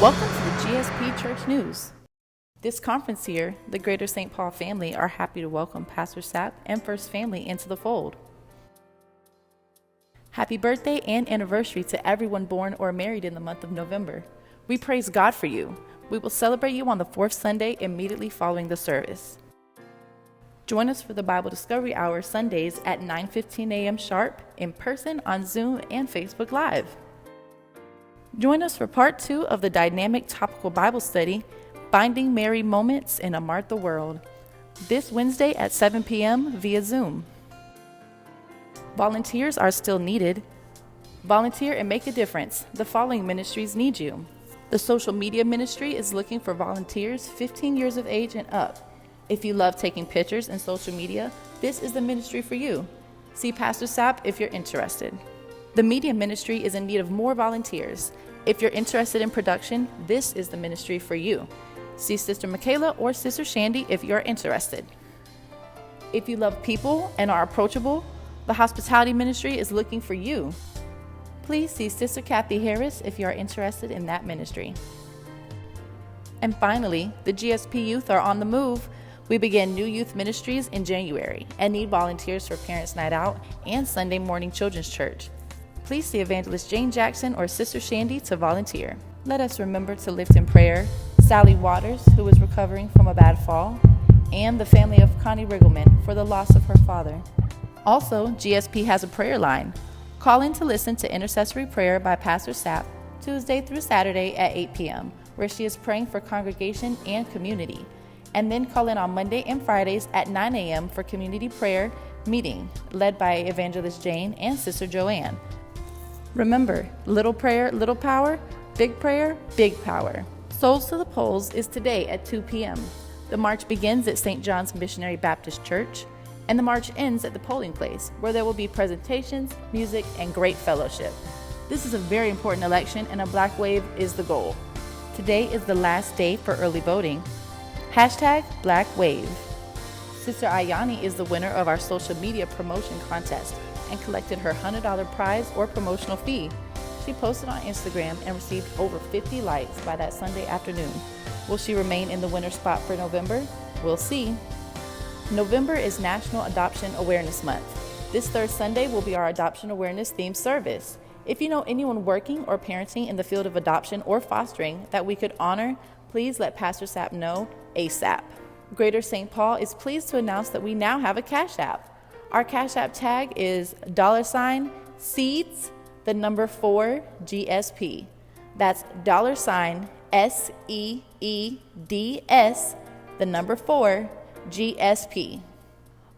Welcome to the GSP Church News. This conference here, the Greater St. Paul family are happy to welcome Pastor Sapp and First Family into the fold. Happy birthday and anniversary to everyone born or married in the month of November. We praise God for you. We will celebrate you on the fourth Sunday immediately following the service. Join us for the Bible Discovery Hour Sundays at 9:15 a.m. sharp in person on Zoom and Facebook Live. Join us for part 2 of the dynamic topical Bible study, Finding Mary Moments in a Martha World, this Wednesday at 7 p.m. via Zoom. Volunteers are still needed. Volunteer and make a difference. The following ministries need you. The social media ministry is looking for volunteers 15 years of age and up. If you love taking pictures in social media, this is the ministry for you. See Pastor Sapp if you're interested. The media ministry is in need of more volunteers. If you're interested in production, this is the ministry for you. See Sister Michaela or Sister Shandy if you're interested. If you love people and are approachable, the hospitality ministry is looking for you. Please see Sister Kathy Harris if you are interested in that ministry. And finally, the GSP youth are on the move. We begin new youth ministries in January and need volunteers for Parents' Night Out and Sunday Morning Children's Church. Please see Evangelist Jane Jackson or Sister Shandy to volunteer. Let us remember to lift in prayer Sally Waters, who is recovering from a bad fall, and the family of Connie Riggleman for the loss of her father. Also, GSP has a prayer line. Call in to listen to intercessory prayer by Pastor Sapp Tuesday through Saturday at 8 p.m., where she is praying for congregation and community. And then call in on Monday and Fridays at 9 a.m. for community prayer meeting, led by Evangelist Jane and Sister Joanne. Remember, little prayer, little power, big prayer, big power. Souls to the Polls is today at 2 p.m. The march begins at St. John's Missionary Baptist Church, and the march ends at the polling place, where there will be presentations, music, and great fellowship. This is a very important election, and a black wave is the goal. Today is the last day for early voting. #BlackWave. Sister Ayani is the winner of our social media promotion contest and collected her $100 prize or promotional fee. She posted on Instagram and received over 50 likes by that Sunday afternoon. Will she remain in the winner's spot for November? We'll see. November is National Adoption Awareness Month. This third Sunday will be our Adoption Awareness themed service. If you know anyone working or parenting in the field of adoption or fostering that we could honor, please let Pastor Sapp know ASAP. Greater St. Paul is pleased to announce that we now have a Cash App. Our Cash App tag is $seeds, the number 4 GSP. That's $SEEDS, the number 4 GSP.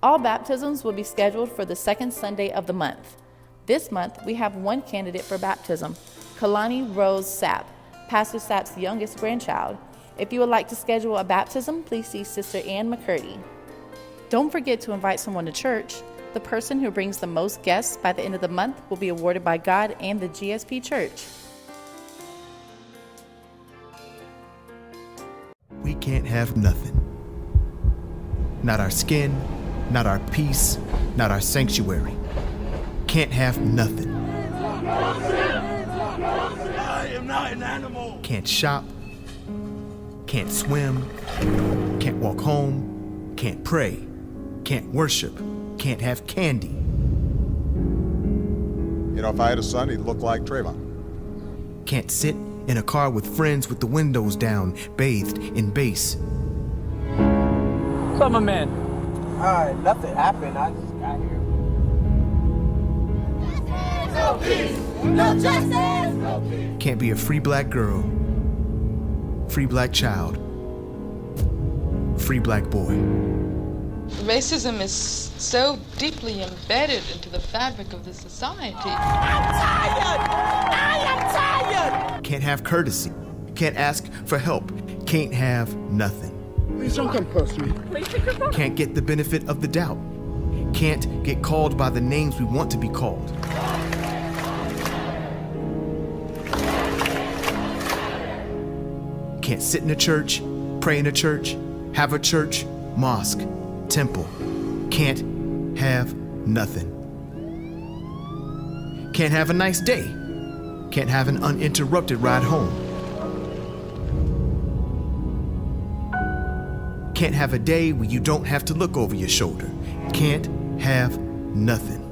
All baptisms will be scheduled for the second Sunday of the month. This month, we have one candidate for baptism, Kalani Rose Sapp, Pastor Sapp's youngest grandchild. If you would like to schedule a baptism, please see Sister Ann McCurdy. Don't forget to invite someone to church. The person who brings the most guests by the end of the month will be awarded by God and the GSP Church. We can't have nothing. Not our skin, not our peace, not our sanctuary. Can't have nothing. I am not an animal. Can't shop, can't swim, can't walk home, can't pray, can't worship, can't have candy. You know, if I had a son, he'd look like Trayvon. Can't sit in a car with friends with the windows down, bathed in bass. What's up, my man? Nothing happened. I just got here. No peace, no justice, no peace. Can't be a free black girl, free black child, free black boy. Racism is so deeply embedded into the fabric of the society. I'm tired! I am tired! Can't have courtesy, can't ask for help, can't have nothing. Please don't come close to me. Can't get the benefit of the doubt, can't get called by the names we want to be called. Can't sit in a church, pray in a church, have a church, mosque, temple. Can't have nothing. Can't have a nice day. Can't have an uninterrupted ride home. Can't have a day where you don't have to look over your shoulder. Can't have nothing.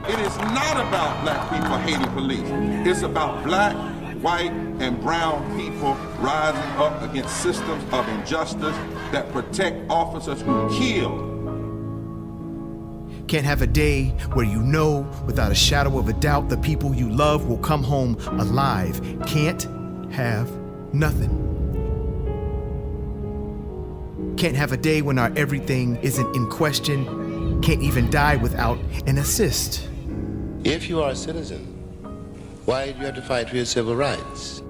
It is not about black people hating police. It's about black, white, and brown people rising up against systems of injustice that protect officers who kill. Can't have a day where you know without a shadow of a doubt the people you love will come home alive. Can't have nothing. Can't have a day when our everything isn't in question. Can't even die without an assist. If you are a citizen, why do you have to fight for your civil rights?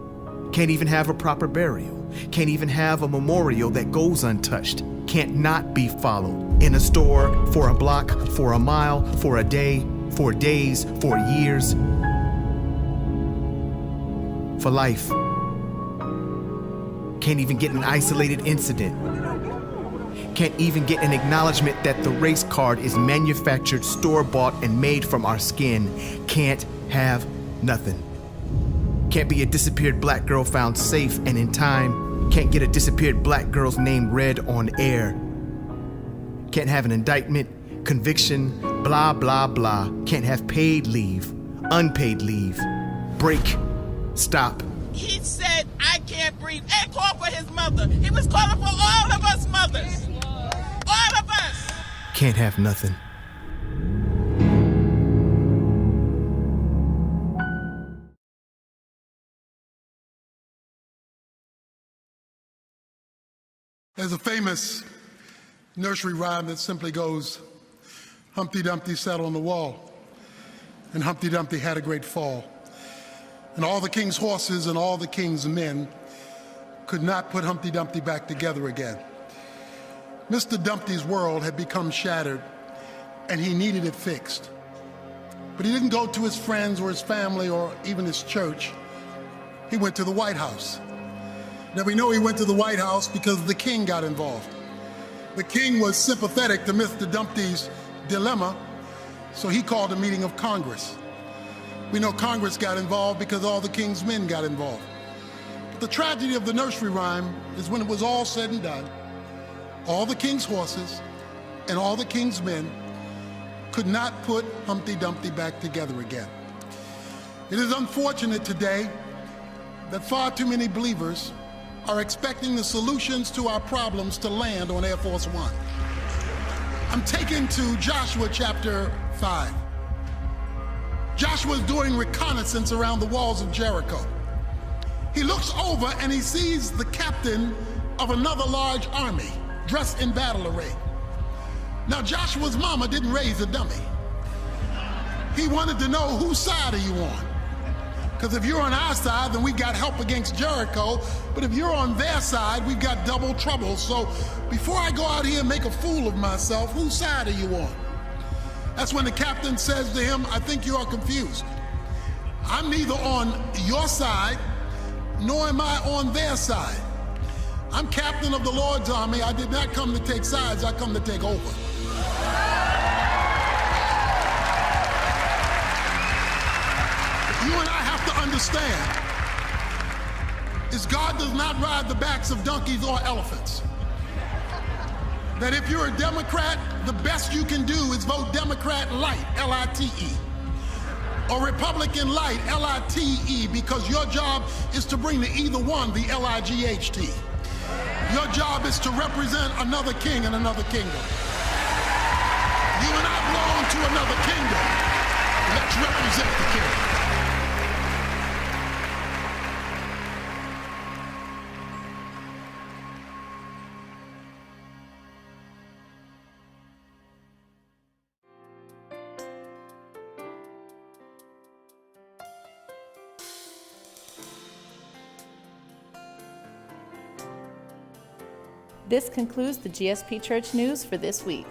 Can't even have a proper burial. Can't even have a memorial that goes untouched. Can't not be followed. In a store, for a block, for a mile, for a day, for days, for years. For life. Can't even get an isolated incident. Can't even get an acknowledgement that the race card is manufactured, store-bought, and made from our skin. Can't have nothing. Can't be a disappeared black girl found safe and in time. Can't get a disappeared black girl's name read on air. Can't have an indictment, conviction, blah, blah, blah. Can't have paid leave, unpaid leave, break, stop. He said, I can't breathe, and called for his mother. He was calling for all of us mothers. All of us. Can't have nothing. There's a famous nursery rhyme that simply goes, Humpty Dumpty sat on the wall, and Humpty Dumpty had a great fall. And all the king's horses and all the king's men could not put Humpty Dumpty back together again. Mr. Dumpty's world had become shattered, and he needed it fixed. But he didn't go to his friends or his family or even his church. He went to the White House. Now we know he went to the White House because the king got involved. The king was sympathetic to Mr. Dumpty's dilemma, so he called a meeting of Congress. We know Congress got involved because all the king's men got involved. But the tragedy of the nursery rhyme is when it was all said and done, all the king's horses and all the king's men could not put Humpty Dumpty back together again. It is unfortunate today that far too many believers are expecting the solutions to our problems to land on Air Force One. I'm taken to Joshua chapter 5. Joshua's doing reconnaissance around the walls of Jericho. He looks over and he sees the captain of another large army dressed in battle array. Now Joshua's mama didn't raise a dummy. He wanted to know whose side are you on? Because if you're on our side, then we got help against Jericho. But if you're on their side, we've got double trouble. So before I go out here and make a fool of myself, whose side are you on? That's when the captain says to him, I think you are confused. I'm neither on your side, nor am I on their side. I'm captain of the Lord's army. I did not come to take sides, I come to take over. You and I have to understand is God does not ride the backs of donkeys or elephants. That if you're a Democrat, the best you can do is vote Democrat light, L-I-T-E, or Republican light, L-I-T-E, because your job is to bring to either one the L-I-G-H-T. Your job is to represent another king and another kingdom. You and I belong to another kingdom. Let's represent the king. This concludes the GSP Church News for this week.